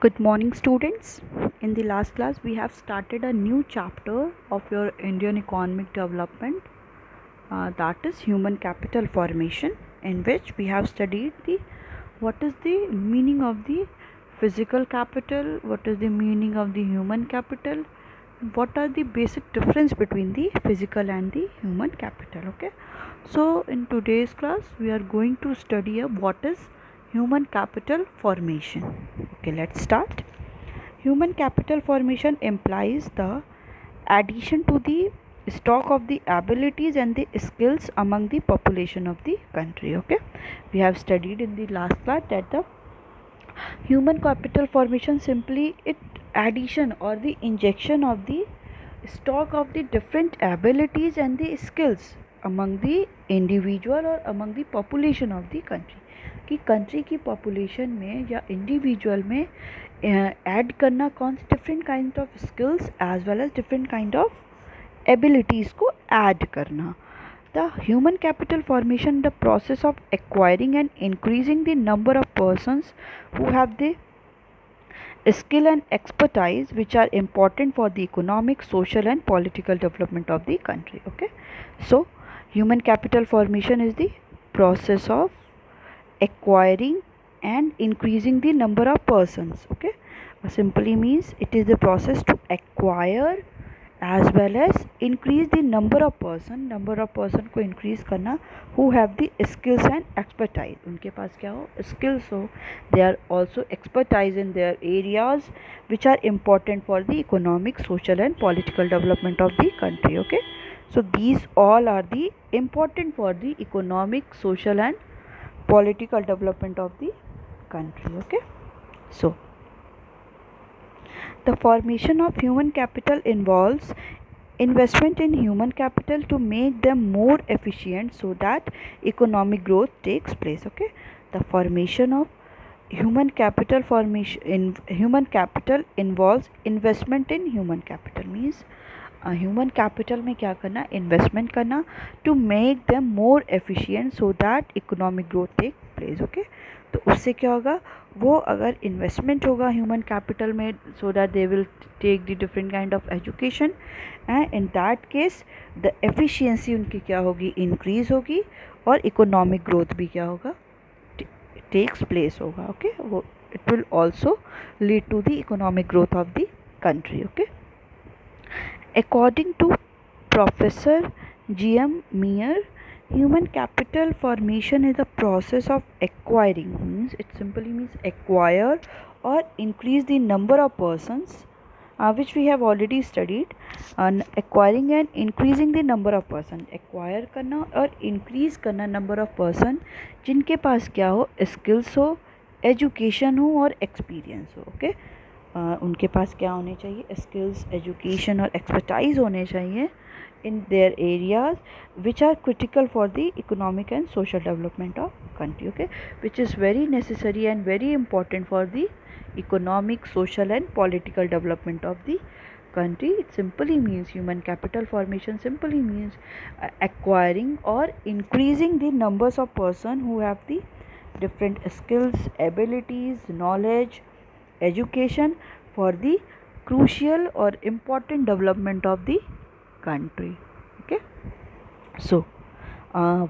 Good morning, students. In the last class, we have started a new chapter of your Indian economic development, that is human capital formation, in which we have studied the what is the meaning of the physical capital, what is the meaning of the human capital, what are the basic difference between the physical and the human capital. Okay, so in today's class, we are going to study what is human capital formation. Okay, let's start. Human capital formation implies the addition to the stock of the abilities and the skills among the population of the country. Okay, we have studied in the last class that the human capital formation simply it addition or the injection of the stock of the different abilities and the skills among the individual or among the population of the country कि country की population में या individual में add करना कौन से different kind of skills as well as different kind of abilities को add करना. The human capital formation, the process of acquiring and increasing the number of persons who have the skill and expertise which are important for the economic, social and political development of the country. Okay, so human capital formation is the process of acquiring and increasing the number of persons. Okay, simply means it is the process to acquire as well as increase the number of person को increase करना who have the skills and expertise. उनके पास क्या हो, skills हो, they are also expertise in their areas which are important for the economic, social and political development of the country. Okay, so these all are the important for the economic, social and political development of the country. Okay, so the formation of human capital involves investment in human capital to make them more efficient so that economic growth takes place. Okay, the formation of human capital involves investment in human capital means human capital में क्या करना, investment करना to make them more efficient so that economic growth take place. Okay, तो उससे क्या होगा, वो अगर इन्वेस्टमेंट होगा ह्यूमन कैपिटल में so that they will take the different kind of education and in that case the efficiency उनकी क्या होगी, इंक्रीज होगी और इकोनॉमिक ग्रोथ भी क्या होगा, टेक्स प्लेस होगा. ओके, वो it will also lead to the economic growth of the country. Okay, according to Professor G.M. Meyer, human capital formation is the process of acquiring, means it simply means acquire or increase the number of persons, which we have already studied. Acquiring and increasing the number of person, acquire करना और increase करना number of person जिनके पास क्या हो, skills हो, education हो और experience हो. Okay, उनके पास क्या होने चाहिए, स्किल्स, एजुकेशन और एक्सपर्टाइज होने चाहिए in their areas which are critical for the economic and social development of country. Okay, which is very necessary and very important for the economic, social and political development of the country. It simply means human capital formation simply means acquiring or increasing the numbers of person who have the different skills, abilities, knowledge, education for the crucial or important development of the country. Okay, so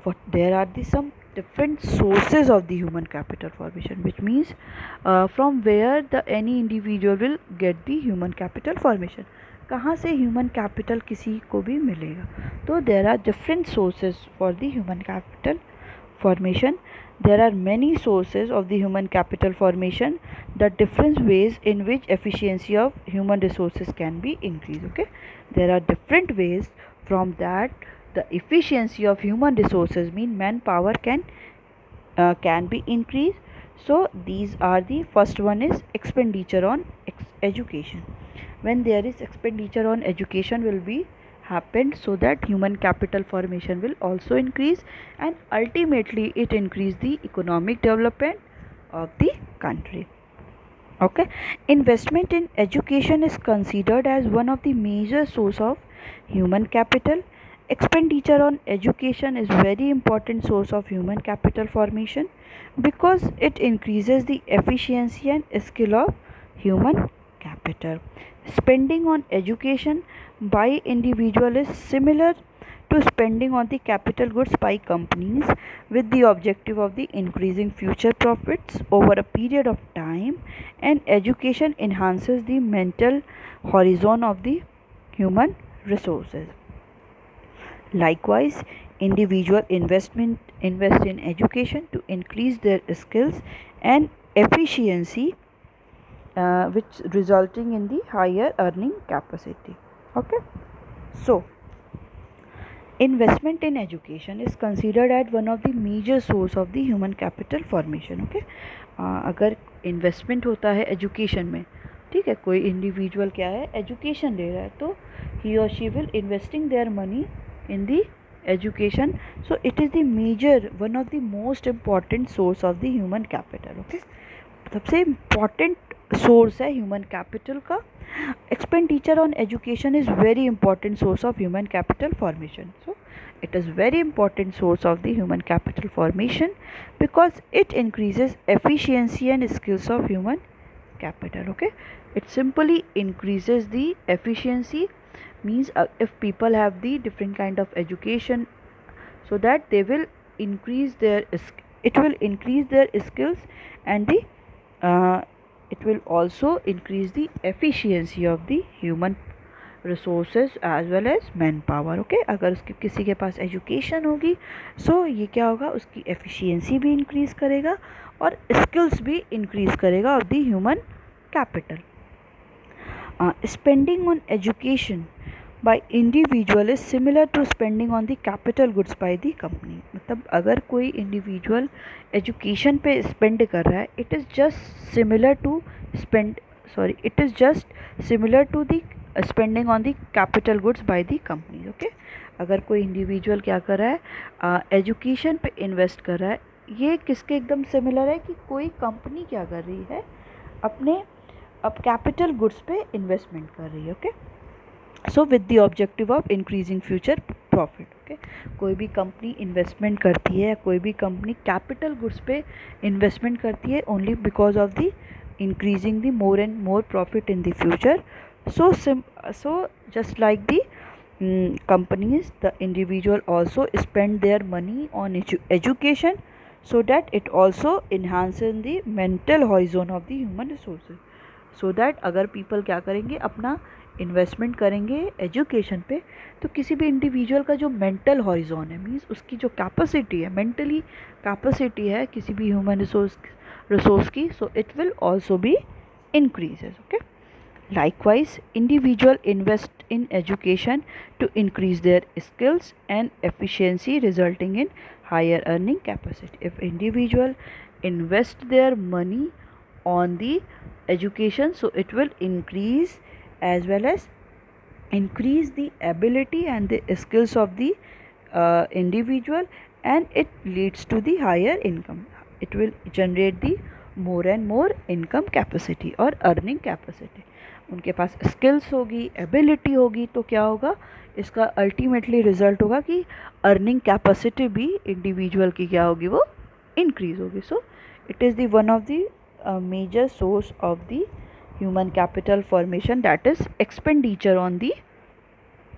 what there are the some different sources of the human capital formation, which means from where the any individual will get the human capital formation, कहाँ से human capital किसी को भी मिलेगा. तो there are different sources for the human capital formation. There are many sources of the human capital formation, the different ways in which efficiency of human resources can be increased. Okay, there are different ways from that the efficiency of human resources mean manpower can be increased. So these are the first one is expenditure on education. When there is expenditure on education will be happened so that human capital formation will also increase and ultimately it increase the economic development of the country. Okay, investment in education is considered as one of the major source of human capital. Expenditure on education is very important source of human capital formation because it increases the efficiency and skill of human capital. Spending on education by individual is similar to spending on the capital goods by companies, with the objective of the increasing future profits over a period of time, and education enhances the mental horizon of the human resources. Likewise, individual invest in education to increase their skills and efficiency, which resulting in the higher earning capacity. Okay, so investment in education is considered as one of the major source of the human capital formation. Okay, अगर investment होता है education में, ठीक है, कोई individual क्या है education ले रहा है, तो ही और she will investing their money in the education. So it is the major one of the most important source of the human capital. Okay, सबसे important source है human capital का. Expenditure on education is very important source of human capital formation. So it is very important source of the human capital formation because it increases efficiency and skills of human capital. Okay, it simply increases the efficiency, means if people have the different kind of education, so that they will increase their it will increase their skills, and the it will also increase the efficiency of the human resources as well as man power. Okay, अगर उसके किसी के पास education होगी, सो ये क्या होगा, उसकी efficiency भी इंक्रीज़ करेगा और स्किल्स भी इंक्रीज़ करेगा of the human capital. Spending on education by individual is similar to spending on the capital goods by the company. मतलब अगर कोई इंडिविजुअल एजुकेशन पे स्पेंड कर रहा है, it is just similar to it is just similar to the spending on the capital goods by the company. Okay, अगर कोई individual क्या कर रहा है, एजुकेशन पे इन्वेस्ट कर रहा है, ये किसके एकदम सिमिलर है कि कोई कंपनी क्या कर रही है, अपने अब कैपिटल गुड्स पे इन्वेस्टमेंट कर रही है. Okay, so with the objective of increasing future profit. Okay, कोई भी कंपनी इन्वेस्टमेंट करती है, कोई भी कंपनी कैपिटल गुड्स पे इन्वेस्टमेंट करती है only because of the increasing the more and more profit in the future. So just like the companies, the individual also spend their money on education, so that it also enhances the mental horizon of the human resources. So that अगर people क्या करेंगे, अपना investment करेंगे education पे, तो किसी भी individual का जो मेंटल हॉरिजॉन है, मीन्स उसकी जो कैपेसिटी है, मेंटली कैपेसिटी है किसी भी ह्यूमन रिसोर्स की, सो it will also be increases. Okay, likewise, individual invest in education to increase their skills and efficiency, resulting in higher earning capacity. If individual invest their money on the education, so it will increase as well as increase the ability and the skills of the individual, and it leads to the higher income. It will generate the more and more income capacity or earning capacity. उनके पास skills होगी, ability होगी, तो क्या होगा, इसका ultimately result होगा कि earning capacity भी इंडिविजुअल की क्या होगी, वो इंक्रीज होगी. So it is the one of the major source of the human capital formation, that is expenditure on the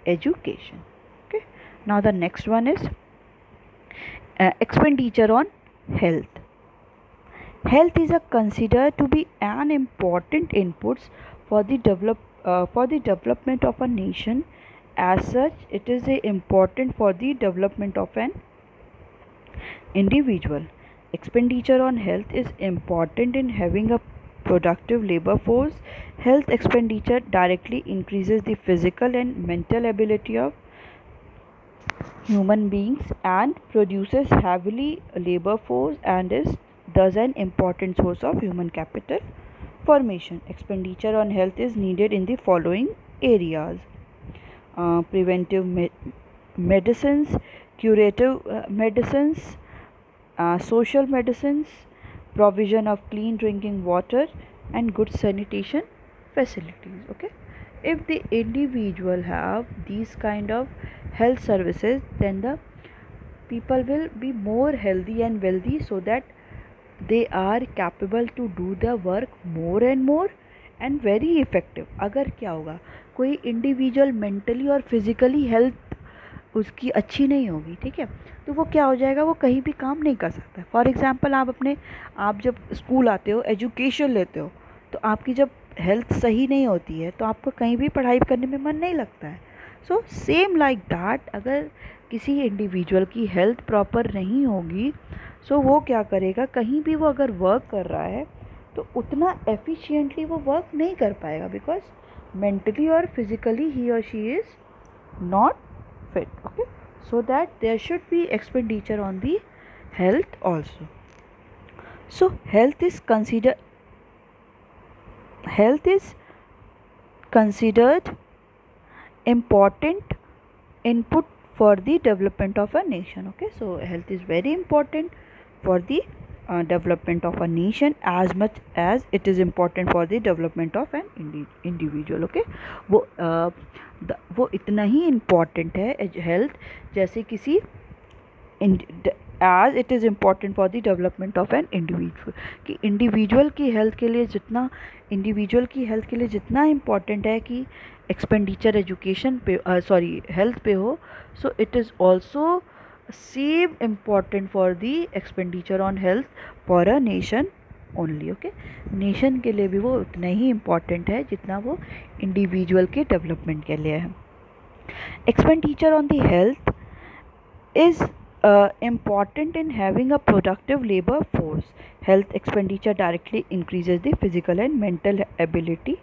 education. Okay, now the next one is expenditure on health. Health is considered to be an important input for the development of a nation. As such, it is important for the development of an individual. Expenditure on health is important in having a productive labor force. Health expenditure directly increases the physical and mental ability of human beings and produces heavily labor force, and is thus an important source of human capital formation. Expenditure on health is needed in the following areas: preventive medicines, curative medicines, social medicines, provision of clean drinking water, and good sanitation facilities. Okay, if the individual have these kind of health services, then the people will be more healthy and wealthy, so that they are capable to do the work more and more, and very effective. अगर क्या होगा, कोई individual mentally और physically health उसकी अच्छी नहीं होगी, ठीक है, तो वो क्या हो जाएगा, वो कहीं भी काम नहीं कर सकता। फॉर एग्ज़ाम्पल आप जब स्कूल आते हो, एजुकेशन लेते हो, तो आपकी जब हेल्थ सही नहीं होती है तो आपको कहीं भी पढ़ाई करने में मन नहीं लगता है। सो सेम लाइक दैट, अगर किसी इंडिविजुअल की हेल्थ प्रॉपर नहीं होगी, सो वो क्या करेगा, कहीं भी वो अगर वर्क कर रहा है तो उतना एफिशिएंटली वो वर्क नहीं कर पाएगा, बिकॉज मेंटली और फिजिकली ही और she is not fit. Okay, so that there should be expenditure on the health also. So health is considered important input for the development of a nation. Okay, so health is very important for the development of a nation as much as it is important for the development of an individual. Okay, वो वो इतना ही important है health, जैसे किसी as it is important for the development of an individual, कि individual की health के लिए जितना इम्पॉर्टेंट है कि एक्सपेंडिचर एजुकेशन पे हेल्थ पे हो, सो it is also same important for the expenditure on health for a nation only. Okay, nation के लिए भी वो उतना ही इम्पॉर्टेंट है जितना वो इंडिविजुअल के डेवलपमेंट के लिए है। Expenditure on the health is important in having a productive labor force. Health expenditure directly increases the physical and mental ability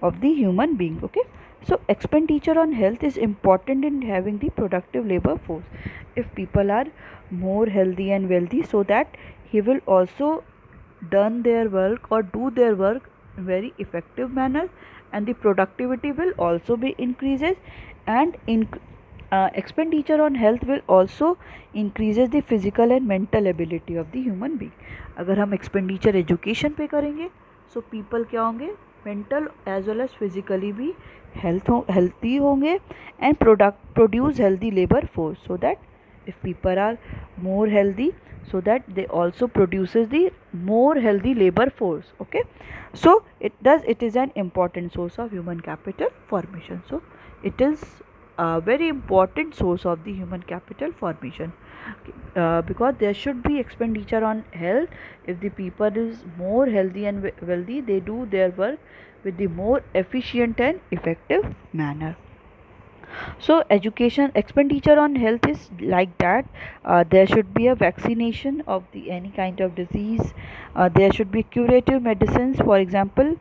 of the human being. Okay, so expenditure on health is important in having the productive labor force. If people are more healthy and wealthy, so that he will also done their work or do their work in very effective manner, and the productivity will also be increases, and expenditure on health will also increases the physical and mental ability of the human being. अगर हम expenditure education पे करेंगे, so people क्या होंगे, mental as well as physically भी healthy होंगे and produce healthy labor force, so that if people are more healthy, so that they also produces the more healthy labor force. Okay, so it is an important source of human capital formation. So it is a very important source of the human capital formation, because there should be expenditure on health. If the people is more healthy and wealthy, they do their work with the more efficient and effective manner. So education expenditure on health is like that. There should be a vaccination of the any kind of disease. There should be curative medicines, for example,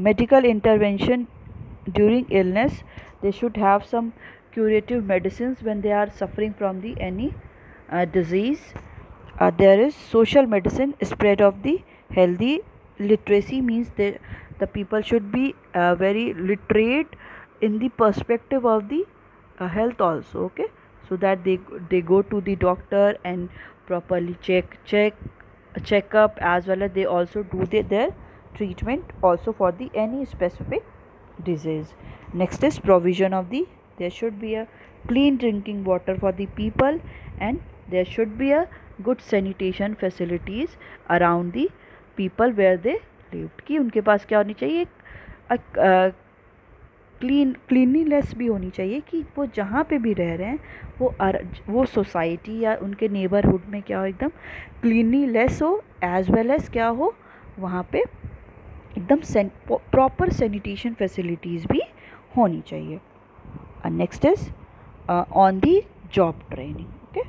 medical intervention during illness. They should have some curative medicines when they are suffering from the any disease. There is social medicine, spread of the healthy. Literacy means the people should be very literate in the perspective of the health also. Okay, so that they go to the doctor and properly check up, as well as they also do their treatment also for the any specific disease. Next is provision of the, there should be a clean drinking water for the people, and there should be a good sanitation facilities around the people where they lived, कि उनके पास क्या होनी चाहिए, cleanliness भी होनी चाहिए, कि वो जहाँ पे भी रह रहे हैं वो सोसाइटी या उनके नेबरहुड में क्या हो, एकदम क्लीनलीनेस हो, एज वेल एज क्या हो, वहाँ पे एकदम प्रॉपर सैनिटेशन फैसिलिटीज़ भी होनी चाहिए. Next is on the job training. Okay,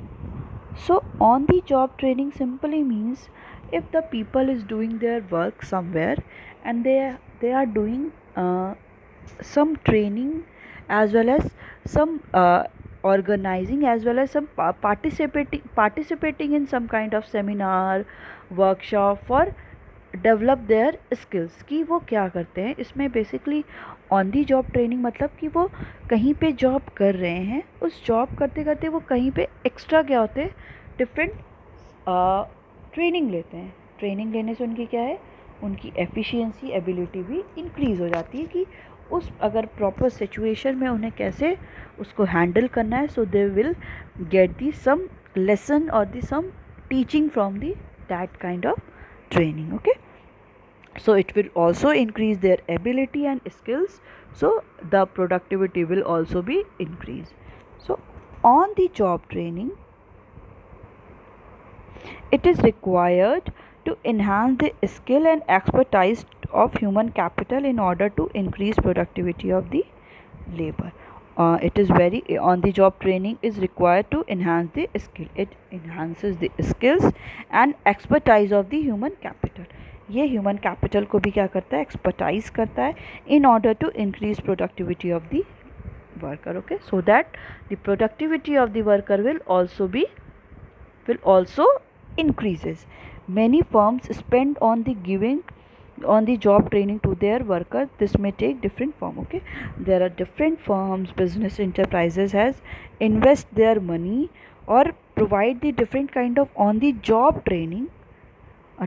so on the job training simply means if the people is doing their work somewhere and they are doing some training, as well as some organizing, as well as some participating in some kind of seminar, workshop for develop their skills, कि वो क्या करते हैं इसमें. Basically on the job training मतलब कि वो कहीं पे जॉब कर रहे हैं, उस जॉब करते करते वो कहीं पे एक्स्ट्रा क्या होते हैं, डिफरेंट ट्रेनिंग लेते हैं. ट्रेनिंग लेने से उनकी क्या है, उनकी एफिशिएंसी एबिलिटी भी इंक्रीज़ हो जाती है, कि उस अगर प्रॉपर सिचुएशन में उन्हें कैसे उसको हैंडल करना है. So they will get the some lesson और the some teaching from the that kind of training. Okay, so it will also increase their ability and skills, so the productivity will also be increased. So on the job training, it is required to enhance the skill and expertise of human capital in order to increase productivity of the labor. It is very on the job training is required to enhance the skill. It enhances the skills and expertise of the human capital. ये human capital को भी क्या करता है, expertise करता है in order to increase productivity of the worker. Okay, so that the productivity of the worker will also increases. Many firms spend on the giving on the job training to their workers. This may take different form. Okay, there are different firms, business enterprises has invest their money or provide the different kind of on the job training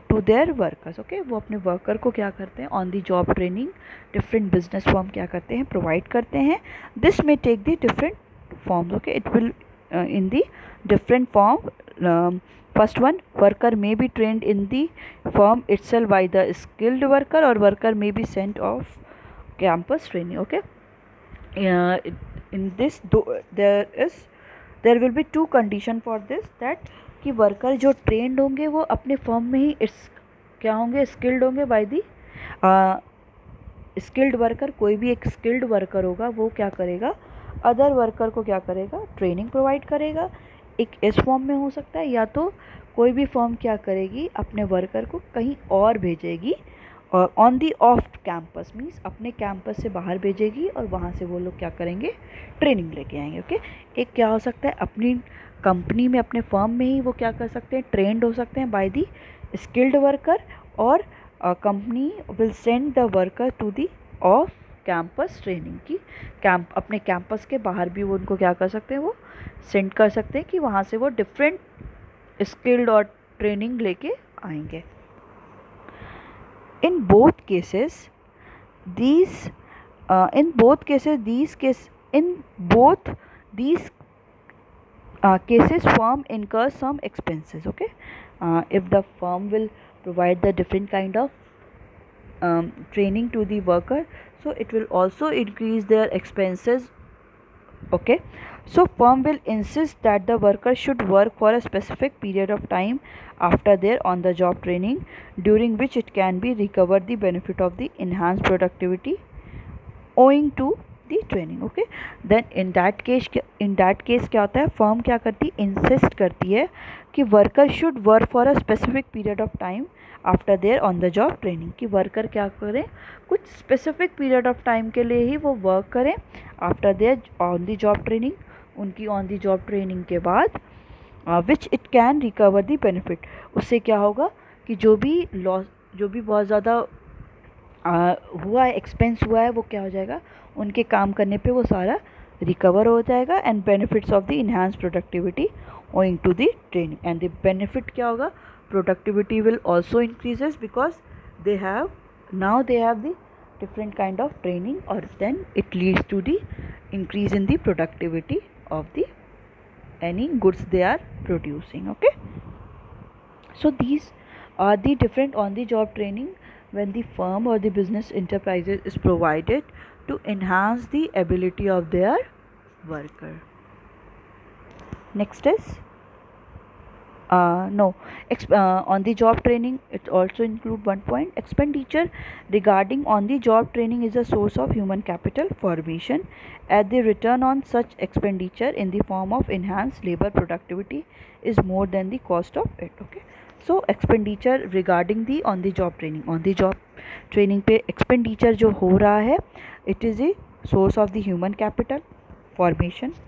to their workers. Okay, वो अपने worker को क्या करते हैं, on the job training different business form क्या करते हैं, provide करते हैं. दिस में take the different forms. Okay, it will in the different form. First one, worker may be trained in the firm itself by the skilled worker, or worker may be sent off campus training. Okay, in this there will be two condition for this, that कि worker जो trend होंगे वो अपने firm में ही क्या होंगे, skilled होंगे bye the skilled worker. कोई भी एक स्किल्ड वर्कर होगा वो क्या करेगा, अदर वर्कर को क्या करेगा, ट्रेनिंग प्रोवाइड करेगा. एक इस फॉर्म में हो सकता है, या तो कोई भी फर्म क्या करेगी, अपने वर्कर को कहीं और भेजेगी, और on the off campus means अपने कैंपस से बाहर भेजेगी और वहाँ से वो लोग क्या करेंगे, ट्रेनिंग लेके आएंगे. ओके, एक क्या हो सकता है, अपनी कंपनी में अपने फर्म में ही वो क्या कर सकते हैं, ट्रेंड हो सकते हैं बाय दी स्किल्ड वर्कर, और company will send the worker to the off campus training की अपने कैंपस के बाहर भी वो उनको क्या कर सकते हैं, वो सेंड कर सकते हैं कि वहाँ से वो डिफरेंट स्किल्ड और ट्रेनिंग लेके आएंगे. In both cases these in both these cases firm incurs some expenses. Okay, if the firm will provide the different kind of training to the worker, so it will also increase their expenses. Okay, so firm will insist that the worker should work for a specific period of time after their on the job training, during which it can be recovered the benefit of the enhanced productivity owing to the training. Okay, then in that case क्या होता है, firm क्या करती है, insist करती है कि worker should work for a specific period of time after their on the job training. कि वर्कर क्या करें, कुछ स्पेसिफिक पीरियड ऑफ टाइम के लिए ही वो वर्क करें after their on the job training. उनकी ऑन द जॉब ट्रेनिंग के बाद which it can recover the benefit. उससे क्या होगा कि जो भी लॉस, जो भी बहुत ज़्यादा हुआ है, एक्सपेंस हुआ है, वो क्या हो जाएगा, उनके काम करने पे वो सारा रिकवर हो जाएगा. And benefits of the enhance productivity owing to the training. And the benefit क्या होगा, productivity will also increases because they have the different kind of training, or then it leads to the increase in the productivity of the any goods they are producing. Okay, so these are the different on the job training when the firm or the business enterprises is provided to enhance the ability of their worker. Next is on the job training, it also include one point, expenditure regarding on the job training is a source of human capital formation, as the return on such expenditure in the form of enhanced labor productivity is more than the cost of it. Okay, so expenditure regarding the on the job training पे expenditure जो हो रहा है, it is a source of the human capital formation.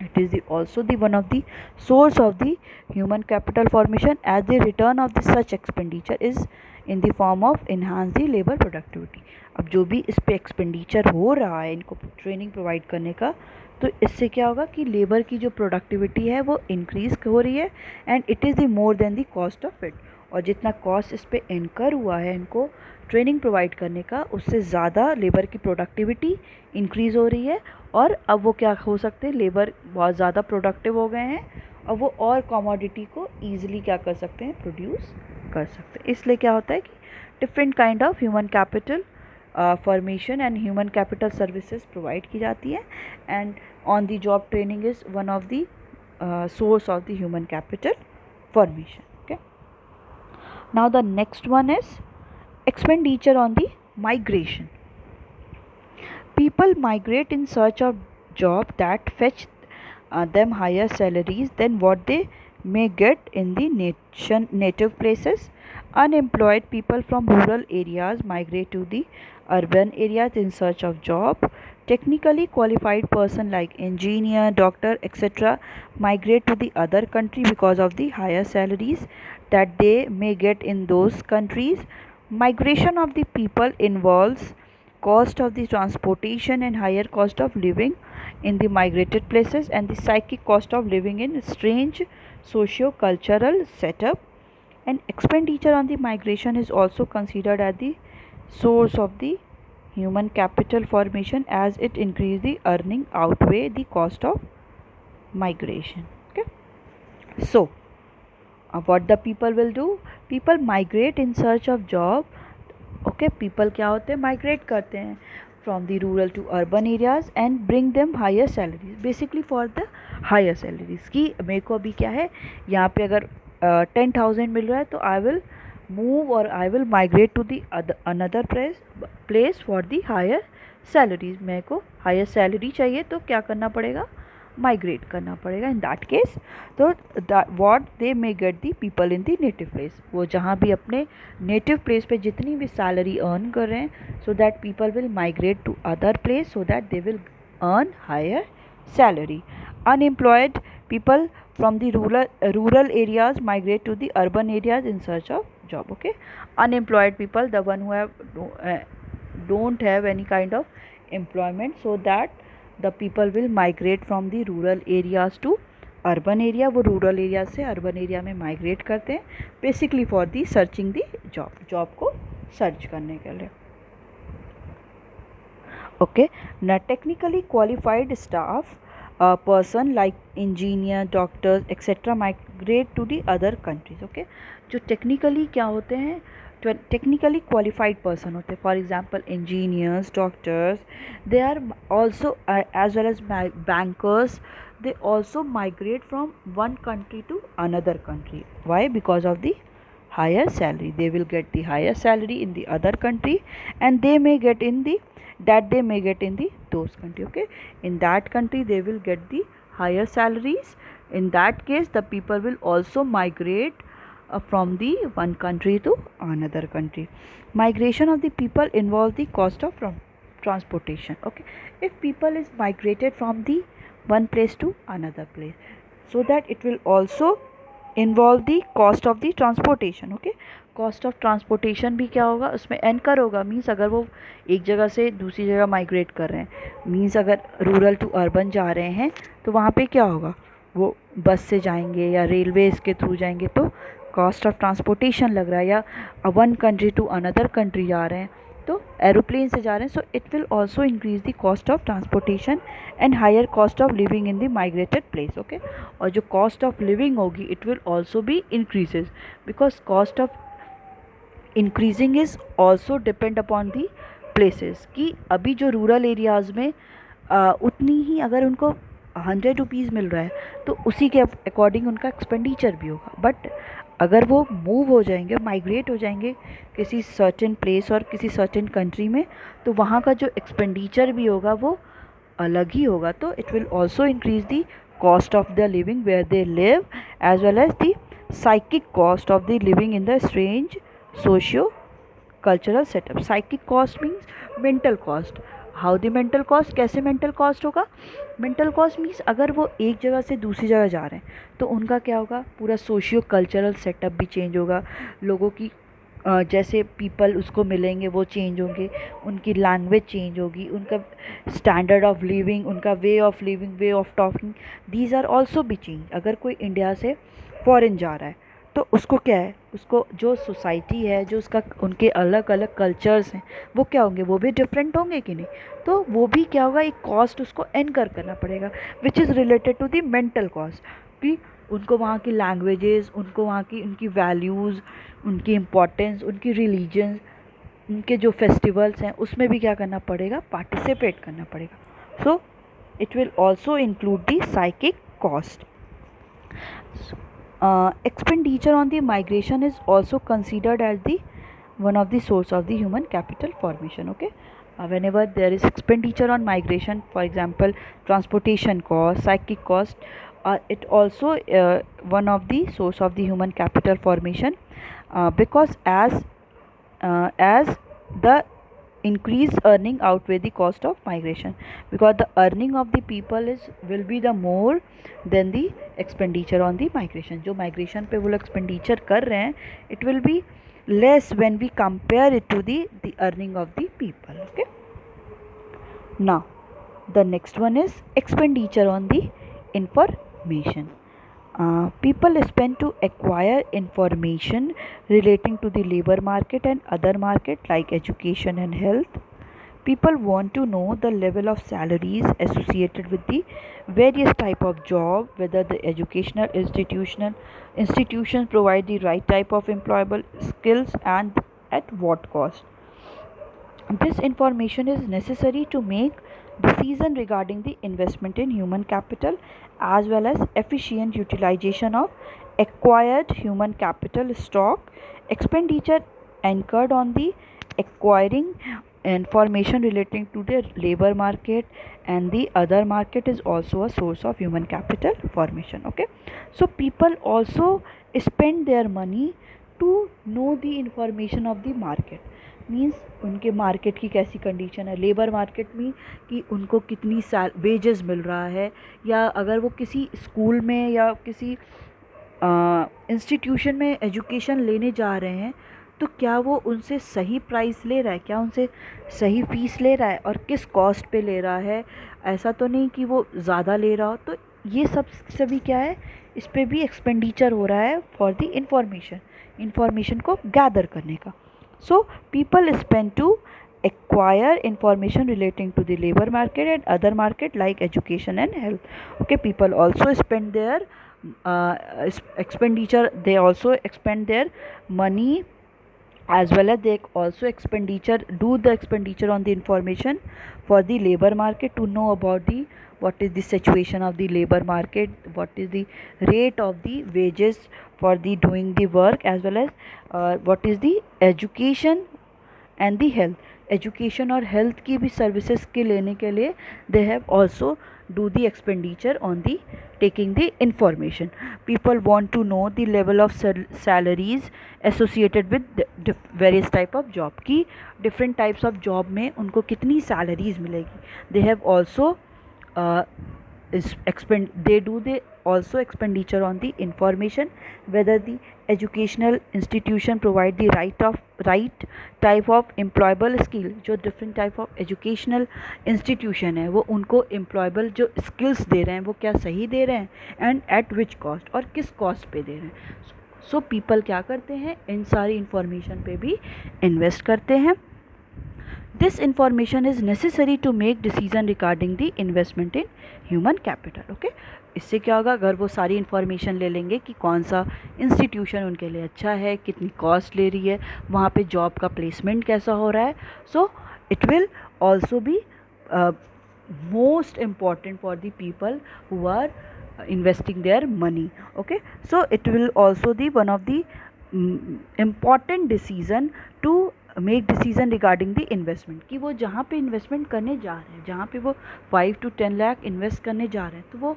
It is also the one of the source of the human capital formation, as the return of the such expenditure is in the form of enhance the labor productivity. अब जो भी इस पे expenditure हो रहा है इनको training provide करने का, तो इससे क्या होगा कि लेबर की जो प्रोडक्टिविटी है वो इंक्रीज़ हो रही है, and it is the more than the cost of it. और जितना कॉस्ट इस पे इनकर हुआ है इनको ट्रेनिंग प्रोवाइड करने का, उससे ज़्यादा लेबर की प्रोडक्टिविटी इंक्रीज़ हो रही है. और अब वो क्या हो सकते हैं, लेबर बहुत ज़्यादा प्रोडक्टिव हो गए हैं और वो और कमोडिटी को ईजिली क्या कर सकते हैं, प्रोड्यूस कर सकते हैं. इसलिए क्या होता है कि different kind of human capital formation and human capital services provide की जाती है, and on the job training is one of the source of the human capital formation. Okay, now the next one is expenditure on the migration. People migrate in search of job that fetch them higher salaries than what they may get in the native places. Unemployed people from rural areas migrate to the urban areas in search of job. Technically qualified person like engineer, doctor, etc. migrate to the other country because of the higher salaries that they may get in those countries. Migration of the people involves cost of the transportation and higher cost of living in the migrated places, and the psychic cost of living in strange socio-cultural setup. And expenditure on the migration is also considered as the source of the human capital formation, as it increase the earning outweigh the cost of migration. Okay, so what the people will do, people migrate in search of job. Okay, people क्या होते हैं, migrate करते हैं from the rural to urban areas and bring them higher salaries, basically for the higher salaries की मेरे को अभी क्या है, यहाँ पे अगर 10,000 मिल रहा है तो आई विल मूव और I will migrate to the another place for the higher salaries. मेरे को हायर सैलरी चाहिए तो क्या करना पड़ेगा, माइग्रेट करना पड़ेगा. इन दैट केस तो what they may get the people in the native place, वो जहाँ भी अपने नेटिव प्लेस पे जितनी भी सैलरी अर्न कर रहे हैं, so that people will migrate to other place so that they will earn higher salary. Unemployed people from the rural areas migrate to the urban areas in search of job. Okay, unemployed people, the one who don't have any kind of employment, so that the people will migrate from the rural areas to urban area. वो rural area से urban area में migrate करते हैं basically for the searching the job को search करने के लिए. Okay, now technically qualified staff person like engineer, doctors, etc. migrate to the other countries. Okay, जो technically क्या होते हैं, technically qualified person होते हैं, for example engineers, doctors, they are also as well as bankers, they also migrate from one country to another country. Why? Because of the higher salary. They will get the higher salary in the other country, and they may get in the those country. Okay, in that country they will get the higher salaries. In that case the people will also migrate from the one country to another country. Migration of the people involves the cost of transportation. Okay, if people is migrated from the one place to another place, so that it will also involve the cost of the transportation. Okay, cost of transportation भी क्या होगा, उसमें एनकर होगा. Means अगर वो एक जगह से दूसरी जगह माइग्रेट कर रहे हैं, मीन्स अगर रूरल टू अर्बन जा रहे हैं तो वहाँ पे क्या होगा, वो बस से जाएंगे या रेलवेज़ के थ्रू जाएंगे तो कॉस्ट ऑफ ट्रांसपोर्टेशन लग रहा है, या one country to another country जा रहे हैं तो एरोप्लेन से जा रहे हैं, so it will also increase the cost of transportation and higher cost of living in the migrated place. Okay, और जो कॉस्ट ऑफ लिविंग होगी it will also be increases, because cost of increasing is also depend upon the places. कि अभी जो rural areas में उतनी ही अगर उनको 100 रुपीज़ मिल रहा है तो उसी के अकॉर्डिंग उनका एक्सपेंडिचर भी होगा. बट अगर वो मूव हो जाएंगे, माइग्रेट हो जाएंगे किसी सर्टेन प्लेस और किसी सर्टेन कंट्री में, तो वहाँ का जो एक्सपेंडिचर भी होगा वो अलग ही होगा. तो it will also increase the cost of the living where they live, as well as the psychic cost of the living in the strange socio cultural setup. Psychic cost means mental cost. How the mental cost, कैसे mental cost होगा, mental cost means अगर वो एक जगह से दूसरी जगह जा रहे हैं तो उनका क्या होगा, पूरा सोशियो कल्चरल सेटअप भी चेंज होगा. लोगों की जैसे पीपल उसको मिलेंगे वो चेंज होंगे, उनकी लैंग्वेज चेंज होगी, उनका स्टैंडर्ड ऑफ लिविंग, उनका way of living, way of talking, these are also भी चेंज. अगर कोई इंडिया से फॉरेन जा रहा है तो उसको क्या है, उसको जो सोसाइटी है, जो उसका उनके अलग अलग कल्चर्स हैं वो क्या होंगे, वो भी डिफरेंट होंगे कि नहीं. तो वो भी क्या होगा, एक कॉस्ट उसको इनकर करना पड़ेगा which is related to the mental cost. कि उनको वहाँ की लैंग्वेजेस, उनको वहाँ की उनकी वैल्यूज़, उनकी इम्पोर्टेंस, उनकी रिलीजन्स, उनके जो फेस्टिवल्स हैं उसमें भी क्या करना पड़ेगा, पार्टिसिपेट करना पड़ेगा. सो it will also include the psychic cost. Expenditure on the migration is also considered as the one of the source of the human capital formation. Okay, whenever there is expenditure on migration, for example transportation cost, psychic cost, it also one of the source of the human capital formation, because as the increased earning outweigh the cost of migration, because the earning of the people is will be the more than the expenditure on the migration. जो migration पे वो लोग expenditure कर रहे हैं, it will be less when we compare it to the earning of the people. Okay, now the next one is expenditure on the information. People spend to acquire information relating to the labor market and other market like education and health. People want to know the level of salaries associated with the various type of job, whether the educational institutions provide the right type of employable skills and at what cost. This information is necessary to make decision regarding the investment in human capital as well as efficient utilization of acquired human capital stock. Expenditure incurred on the acquiring information relating to the labor market and the other market is also a source of human capital formation. Okay, so people also spend their money to know the information of the market. Means उनके market की कैसी condition है, labour market में कि उनको कितनी wages मिल रहा है, या अगर वो किसी स्कूल में या किसी इंस्टीट्यूशन में एजुकेशन लेने जा रहे हैं तो क्या वो उनसे सही प्राइस ले रहा है, क्या उनसे सही फ़ीस ले रहा है और किस कॉस्ट पे ले रहा है. ऐसा तो नहीं कि वो ज़्यादा ले रहा हो. तो ये सब सभी क्या है, इस पर भी एक्सपेंडिचर हो रहा है फॉर द इंफॉर्मेशन को गैदर करने का. So people spend to acquire information relating to the labor market and other market like education and health. Okay, people also spend their expenditure, they also expend their money as well as they also expenditure on the information for the labor market to know about the what is the situation of the labor market, what is the rate of the wages for the doing the work, as well as what is the education and the health. Education और health की भी services के लेने के लिए they have also do the expenditure on the taking the information. People want to know the level of salaries associated with various type of job, कि different types of job में उनको कितनी salaries मिलेगी. They have also they also expenditure on the information whether the educational institution provide the right type of employable skill. जो different type of educational institution है वो उनको employable जो skills दे रहे हैं वो क्या सही दे रहे हैं and at which cost, और किस cost पे दे रहे हैं. So people क्या करते हैं, इन सारी information पे भी invest करते हैं. This information is necessary to make decision regarding the investment in human capital. Okay, इससे क्या होगा, अगर वो सारी इन्फॉर्मेशन ले लेंगे कि कौन सा इंस्टीट्यूशन उनके लिए अच्छा है, कितनी कॉस्ट ले रही है, वहाँ पे जॉब का प्लेसमेंट कैसा हो रहा है. So it will also be most important for the people who are investing their money. Okay, so it will also be one of the important decision to make decision regarding the investment, कि वो जहाँ पे investment करने जा रहे हैं, जहाँ पे वो 5 to 10 लाख इन्वेस्ट करने जा रहे हैं, तो वो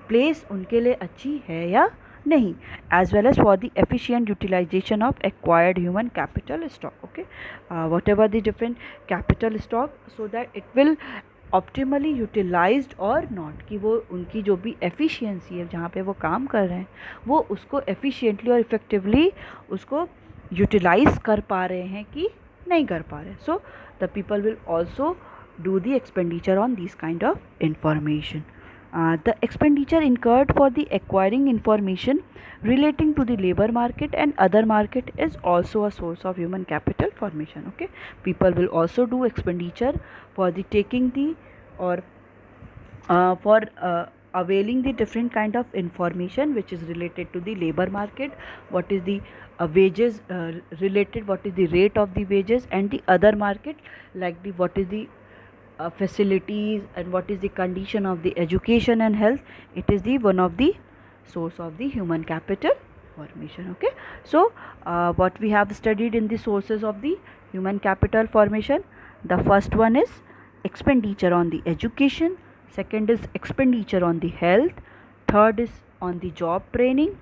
प्लेस उनके लिए अच्छी है या नहीं. As well as for the efficient utilization of acquired human capital stock. Okay, whatever the different capital stock, so that it will optimally utilized और नॉट, कि वो उनकी जो भी एफिशिएंसी है जहाँ पे वो काम कर रहे हैं वो उसको एफिशिएंटली और इफेक्टिवली उसको यूटिलाइज कर पा रहे हैं कि नहीं कर पा रहे. So the people will also do the expenditure on this kind of information. The expenditure incurred for the acquiring information relating to the labor market and other market is also a source of human capital formation. Okay, people will also do expenditure for the taking the or for availing the different kind of information which is related to the labor market, what is the wages related, what is the rate of the wages, and the other market like the what is the facilities and what is the condition of the education and health. It is the one of the source of the human capital formation. Okay, so what we have studied in the sources of the human capital formation, the first one is expenditure on the education, second is expenditure on the health, third is on the job training,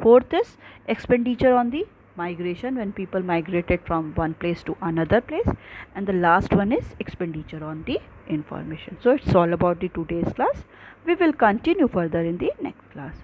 fourth is expenditure on the migration when people migrated from one place to another place, and the last one is expenditure on the information. So it's all about the today's class. We will continue further in the next class.